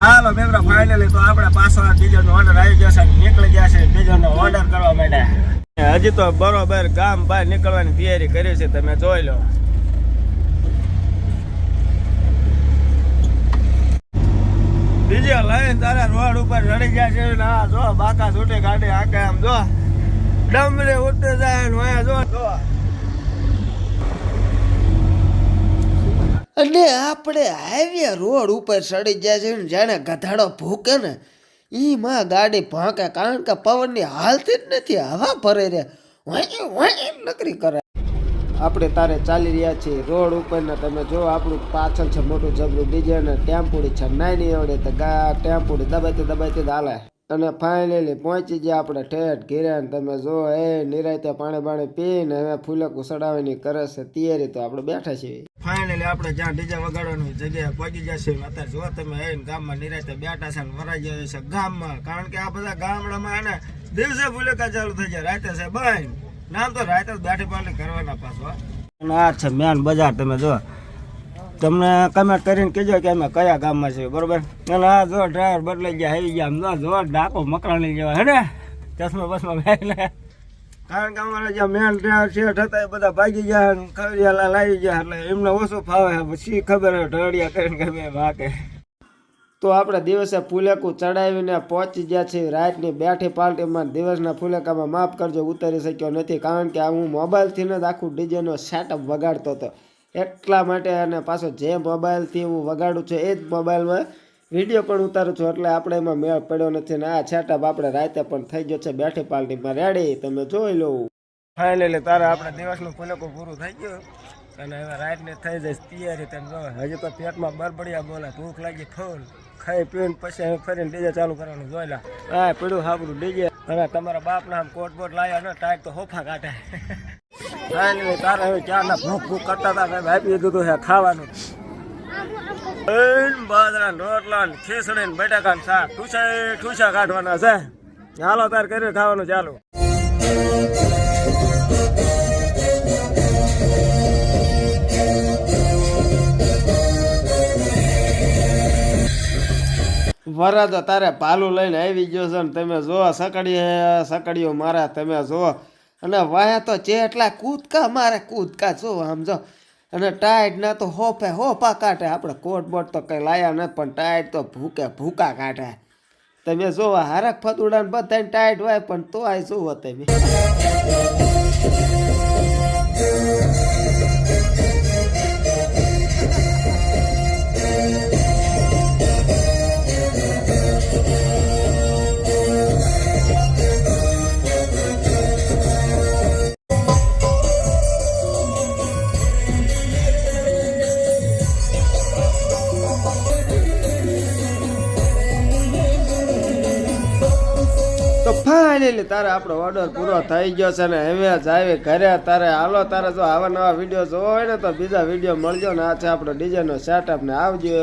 હાલો મિત્રો ફાઇનલી તો આપણે પાછો ડીઝલ નો ઓર્ડર આવી ગયો છે, નીકળી ગયા છે ડીઝલ નો ઓર્ડર કરવા માટે. હજી તો બરોબર ગામ બહાર નીકળવાની તૈયારી કરી છે, તમે જોઈ લો. ડીઝલ લઈને તારા રોડ ઉપર રડી ગયા છે ને આ જો બાકા છૂટી ગાડી આકે આમ જો ડમરે ઉઠે જાય ને જો અને આપણે હાઈવે રોડ ઉપર ચડી જાય છે ને જાણે ગધાડો ભૂકે ને એમાં ગાડી ભાંકે, કારણ કે પવનની હાલતી જ નથી, હવા ભરે રે નકરી કરે. આપણે તારે ચાલી રહ્યા છીએ રોડ ઉપર ને તમે જો આપણું પાછળ છે મોટું જબરું ડીજે ને ટેમ્પુડી છે નાની એવડે તો ટેમ્પુડી દબાઈથી હાલે. અને ફાઇનલી પહોંચી ગયા આપણે ઠેઠ ઘેરે ને તમે જો નિરાયતે પાણી પીને હવે ફૂલકું ચડાવવાની કરે છે તૈયારી, તો આપણે બેઠા છીએ. ફાઇનલી આપણે જ્યાં ડીજે વગાડવાની જગ્યાએ પહોંચી જશે. અત્યારે જો તમે ગામમાં નિરાયતે બેઠા છે ને વરાઈ જાય છે ગામમાં, કારણ કે આ બધા ગામડામાં એને દિવસે ફૂલકા ચાલુ થઈ જાય, રાતે છે બંધ. નામ તો રાતે દાઢી પાટી કરવાના પાછો. આ છે મેન બજાર, તમે જો તમને કમેન્ટ કરીને કહેજો કે અમે કયા ગામમાં છીએ, બરોબર. અને આ જો ડ્રાઈવર બદલાઈ ગયા આવી ગયા, આમ જો ડાકો મકરાણી જેવા હે ને ચશ્મા બસમાં બેઠને, કારણ કે અમારા જે મેન ડ્રાઈવર શેઠ હતા એ બધા ભાગી ગયા ખરીયાલા લાવી ગયા, એટલે એમને ઓછું ફાવે પછી ખબર હોય ઢળિયા કરીને કે ભાગે. તો આપણે દિવસે ફૂલેકું ચડાવીને પહોંચી ગયા છીએ રાતની બેઠી પાર્ટીમાં. દિવસના ફૂલેકામાં માફ કરજો ઉતારી શક્યો નથી, કારણ કે હું મોબાઈલથી જ આખું ડીજેનો સેટઅપ વગાડતો હતો, એટલા માટે. અને પાછો જે મોબાઈલથી હું વગાડું છું એ જ મોબાઈલમાં વિડીયો પણ ઉતારું છું, એટલે આપણે એમાં મેળ પડ્યો નથી. ને આ સેટઅપ આપણે રાતે પણ થઈ ગયો છે બેઠી પાર્ટીમાં રેડી, તમે જોઈ લો. ફાઇનલી તારે આપણે દિવસનું ફૂલેકું પૂરું થઈ ગયું અને હવે રાતની થઈ જાય તૈયારી. તમે જો હજી તો પેટમાં બરબડિયા બોલે, ભૂખ લાગી ફૂલ, ખાઈ પીને પછી હવે ફરીને ડીજે ચાલુ કરવાનું જોઈ લા. હા પીડું સાબરું ડીજે. હવે તમારા બાપના આમ કોટ બોટ લાવ્યા ને ટાઈટ તો હોફા કાઢે. તારે હવે ચાના ભૂખ કરતા હતા આપી દીધું છે ખાવાનું. બાજરા રોટલા ને ખીચડી ને બટાકા ને શાક ઠૂસા કાઢવાના છે. હાલો તાર કરી ખાવાનું ચાલુ. વરાદ તારે પાલું લઈને આવી ગયો છે ને તમે જો સકડીઓ મારા તમે જો. અને વાયા તો જેટલા કૂદકા મારે કૂદકા જો આમ જો. અને ટાઈટ ના તો હોપા કાઢે. આપણે કોટ બોટ તો કઈ લાયા નથી, પણ ટાઈટ તો ભૂકા કાઢે. તમે જો હારક ફતુડા ને બધા ટાઈટ હોય, પણ તો આ જોવો તમે. ફાઇનલી તારે આપણો ઓર્ડર પૂરો થઈ ગયો છે ને હવે જાય ઘરે. તારે હાલો તારે જો આવા નવા વિડીયો જોવો હોય ને તો બીજા વિડીયો મળજો ને. આ છે આપણો ડીજેનો સેટઅપ ને આવજો.